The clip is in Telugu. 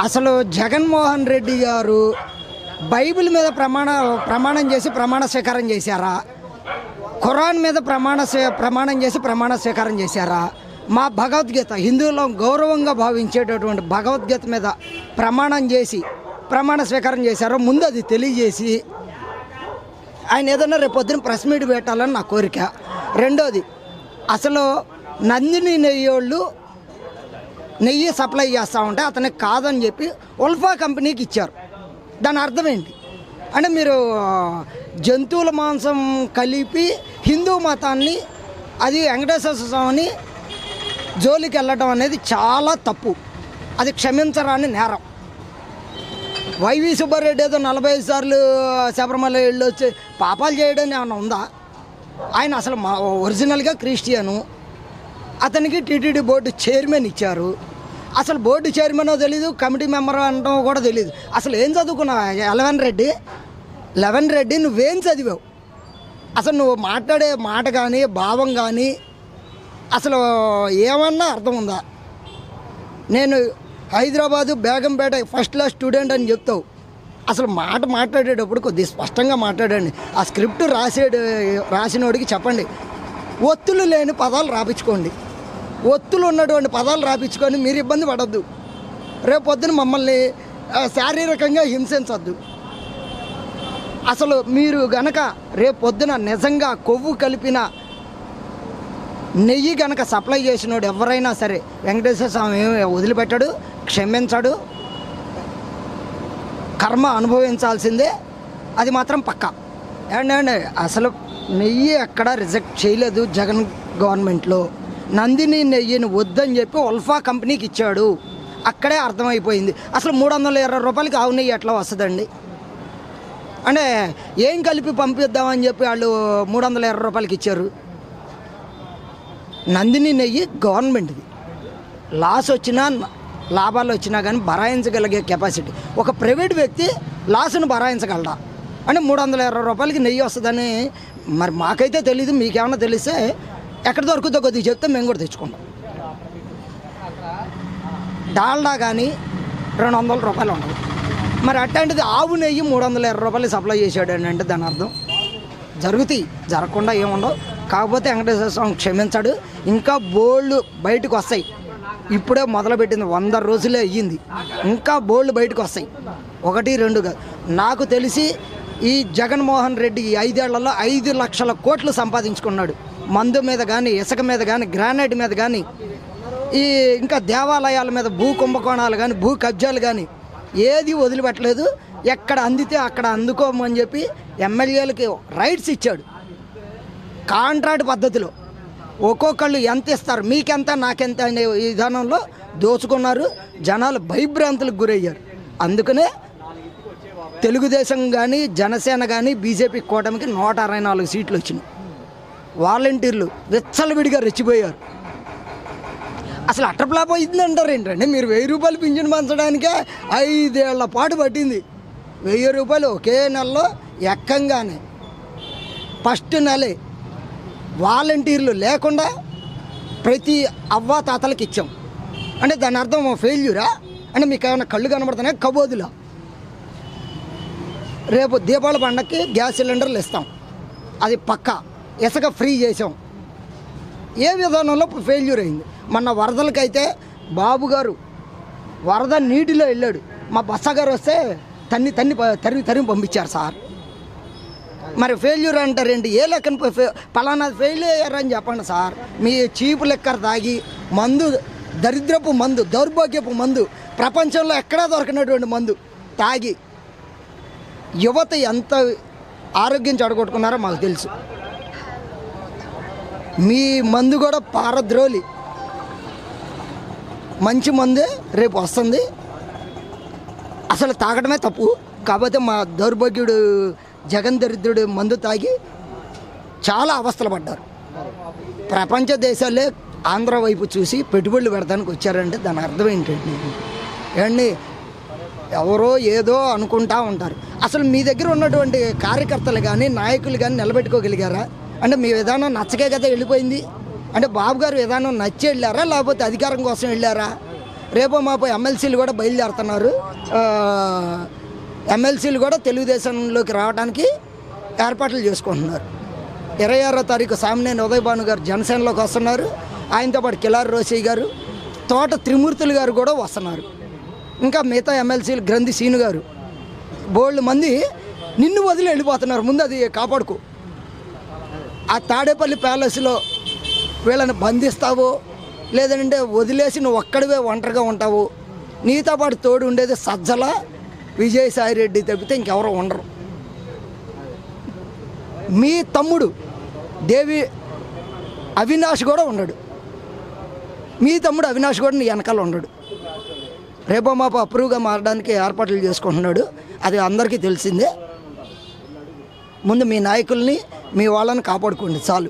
అసలు జగన్మోహన్ రెడ్డి గారు బైబిల్ మీద ప్రమాణం చేసి ప్రమాణ స్వీకారం చేశారా? ఖురాన్ మీద ప్రమాణం చేసి ప్రమాణ స్వీకారం చేశారా? మా భగవద్గీత హిందువులో గౌరవంగా భావించేటటువంటి భగవద్గీత మీద ప్రమాణం చేసి ప్రమాణ స్వీకారం చేశారో ముందు అది తెలియజేసి ఆయన ఏదన్నా రేపు పొద్దున ప్రెస్ మీట్ పెట్టాలని నా కోరిక. రెండోది, అసలు నందిని నెయ్యోళ్ళు నెయ్యి సప్లై చేస్తూ ఉంటే అతనికి కాదని చెప్పి ఉల్ఫా కంపెనీకి ఇచ్చారు. దాని అర్థం ఏంటి అంటే మీరు జంతువుల మాంసం కలిపి హిందూ మతాన్ని అది వెంకటేశ్వర స్వామిని జోలికి వెళ్ళడం అనేది చాలా తప్పు. అది క్షమించరాని నేరం. వైవి సుబ్బారెడ్డి ఏదో 45 సార్లు శబరిమల వెళ్ళి వచ్చి పాపాలు చేయడం ఏమన్నా ఉందా? ఆయన అసలు ఒరిజినల్గా క్రిస్టియను. అతనికి టీటీడీ బోర్డు చైర్మన్ ఇచ్చారు. అసలు బోర్డు చైర్మనో తెలీదు, కమిటీ మెంబర్ అనడం కూడా తెలీదు. అసలు ఏం చదువుకున్నావు? లెవెన్ రెడ్డి నువ్వేం చదివావు? అసలు నువ్వు మాట్లాడే మాట కానీ భావం కానీ అసలు ఏమన్నా అర్థం ఉందా? నేను Hyderabad Begumpet first class student అని చెప్తావు. అసలు మాట్లాడేటప్పుడు కొద్దిగా స్పష్టంగా మాట్లాడండి. ఆ స్క్రిప్ట్ రాసినోడికి చెప్పండి, ఒత్తులు లేని పదాలు రాపించుకోండి. ఒత్తులు ఉన్నటువంటి పదాలు రాపించుకొని మీరు ఇబ్బంది పడద్దు. రేపు పొద్దున మమ్మల్ని శారీరకంగా హింసించద్దు. అసలు మీరు గనక రేపు పొద్దున నిజంగా కొవ్వు కలిపిన నెయ్యి గనక సప్లై చేసినోడు ఎవరైనా సరే వెంకటేశ్వర స్వామి వదిలిపెట్టాడు, క్షమించాడు, కర్మ అనుభవించాల్సిందే. అది మాత్రం పక్కా. ఏంటంటే అసలు నెయ్యి ఎక్కడ రిజెక్ట్ చేయలేదు జగన్ గవర్నమెంట్లో. నందిని నెయ్యిని వద్దని చెప్పి ఉల్ఫా కంపెనీకి ఇచ్చాడు. అక్కడే అర్థమైపోయింది. అసలు 320 రూపాయలకి ఆవు నెయ్యి ఎట్లా వస్తుందండి? అంటే ఏం కలిపి పంపిద్దామని చెప్పి వాళ్ళు 320 రూపాయలకి ఇచ్చారు. నందిని నెయ్యి గవర్నమెంట్ది. లాస్ వచ్చినా లాభాలు వచ్చినా కానీ భరాయించగలిగే కెపాసిటీ. ఒక ప్రైవేట్ వ్యక్తి లాస్ను భరాయించగలడా? అంటే 320 రూపాయలకి నెయ్యి వస్తుందని మరి మాకైతే తెలీదు. మీకేమన్నా తెలిస్తే ఎక్కడ దొరుకుతుందో కొద్దిగా చెప్తే మేము కూడా తెచ్చుకుంటాం. డాల్డా కానీ 200 రూపాయలు ఉండదు. మరి అట్లాంటిది ఆవు నెయ్యి 320 రూపాయలు సప్లై చేశాడు అని అంటే దాని అర్థం జరుగుతాయి, జరగకుండా ఏముండవు. కాకపోతే వెంకటేశ్వర స్వామి క్షమించాడు. ఇంకా బోల్డ్ బయటకు వస్తాయి. ఇప్పుడే మొదలుపెట్టింది, 100 రోజులే అయ్యింది. ఇంకా బోల్డ్ బయటకు వస్తాయి. 1, 2 కాదు. నాకు తెలిసి ఈ జగన్మోహన్ రెడ్డి ఈ 5 ఏళ్లలో 5 లక్షల కోట్లు సంపాదించుకున్నాడు. మందు మీద కానీ, ఇసుక మీద కానీ, గ్రానైట్ మీద కానీ, ఈ ఇంకా దేవాలయాల మీద భూ కుంభకోణాలు కానీ, భూ కబ్జాలు కానీ ఏది వదిలిపెట్టలేదు. ఎక్కడ అందితే అక్కడ అందుకోమని చెప్పి ఎమ్మెల్యేలకి రైట్స్ ఇచ్చాడు. కాంట్రాక్ట్ పద్ధతిలో ఒక్కొక్కళ్ళు ఎంత ఇస్తారు, మీకెంత నాకెంత అనే విధానంలో దోచుకున్నారు. జనాలు భయభ్రాంతులకు గురయ్యారు. అందుకనే తెలుగుదేశం కానీ, జనసేన కానీ, బీజేపీ కూటమికి 164 సీట్లు వచ్చినాయి. వాలంటీర్లు విచ్చలవిడిగా రెచ్చిపోయారు. అసలు అట్టప్లాప్ అయిందంటారు ఏంటంటే? మీరు 1000 రూపాయలు పింఛను పంచడానికే 5 ఏళ్ల పాటు పట్టింది. 1000 రూపాయలు ఒకే నెలలో ఎక్కంగానే ఫస్ట్ నెలే వాలంటీర్లు లేకుండా ప్రతి అవ్వా తాతలకి ఇచ్చాం. అంటే దాని అర్థం ఫెయిల్యూరా? అంటే మీకు ఏమైనా కళ్ళు కనబడుతున్నాయి? కబోదులా. రేపు దీపావళి పండగకి గ్యాస్ సిలిండర్లు ఇస్తాం, అది పక్కా. ఇసుక ఫ్రీ చేసాం. ఏ విధానంలో ఫెయిల్యూర్ అయింది? మొన్న వరదలకైతే బాబు గారు వరద నీటిలో వెళ్ళాడు. మా బస్సా గారు వస్తే తరిమి పంపించారు సార్. మరి ఫెయిల్యూర్ అంటారేంటి? ఏ లెక్కన పలానా ఫెయిల్ అయ్యారని చెప్పండి సార్. మీ చీపు లెక్కర తాగి మందు, దరిద్రపు మందు, దౌర్భాగ్యపు మందు, ప్రపంచంలో ఎక్కడా దొరకనటువంటి మందు తాగి యువత ఎంత ఆరోగ్యం చెడగొట్టుకున్నారో మాకు తెలుసు. మీ మందు కూడా పారద్రోలి. మంచి మందే రేపు వస్తుంది. అసలు తాగడమే తప్పు. కాకపోతే మా దౌర్భాగ్యుడు జగన్ దరిద్రుడు మందు తాగి చాలా అవస్థలు పడ్డారు. ప్రపంచ దేశాలే ఆంధ్ర వైపు చూసి పెట్టుబడులు పెడతానికి వచ్చారంటే దాని అర్థం ఏంటండి? ఏమండి, ఎవరో ఏదో అనుకుంటా ఉంటారు. అసలు మీ దగ్గర ఉన్నటువంటి కార్యకర్తలు కానీ, నాయకులు కానీ నిలబెట్టుకోగలిగారా? అంటే మీ విధానం నచ్చకే కదా వెళ్ళిపోయింది. అంటే బాబు గారు విధానం నచ్చి వెళ్ళారా, లేకపోతే అధికారం కోసం వెళ్ళారా? రేపో మాపో ఎమ్మెల్సీలు కూడా బయలుదేరుతున్నారు. ఎమ్మెల్సీలు కూడా తెలుగుదేశంలోకి రావడానికి ఏర్పాట్లు చేసుకుంటున్నారు. 26వ తారీఖు సామినేని ఉదయ్ భాను గారు జనసేనలోకి వస్తున్నారు. ఆయనతో పాటు కిలారి రోసయ్య గారు, తోట త్రిమూర్తులు గారు కూడా వస్తున్నారు. ఇంకా మిగతా ఎమ్మెల్సీలు గ్రంథి సీను గారు, బోల్డ్ మంది నిన్ను వదిలి వెళ్ళిపోతున్నారు. ముందు అది కాపాడుకో. ఆ తాడేపల్లి ప్యాలెస్లో వీళ్ళని బంధిస్తావో లేదంటే వదిలేసి నువ్వు ఒక్కడివే ఒంటరిగా ఉంటావు. నీతో పాటు తోడు ఉండేది సజ్జల విజయసాయి రెడ్డి తప్పితే ఇంకెవరో ఉండరు. మీ తమ్ముడు దేవి అవినాష్ కూడా ఉండడు. మీ తమ్ముడు అవినాష్ కూడా నీ వెనకాల ఉండడు. రేపో మాపో అప్రూవ్గా మారడానికి ఏర్పాట్లు చేసుకుంటున్నాడు. అది అందరికీ తెలిసిందే. ముందు మీ నాయకుల్ని మీ వాళ్ళని కాపాడుకోండి చాలు.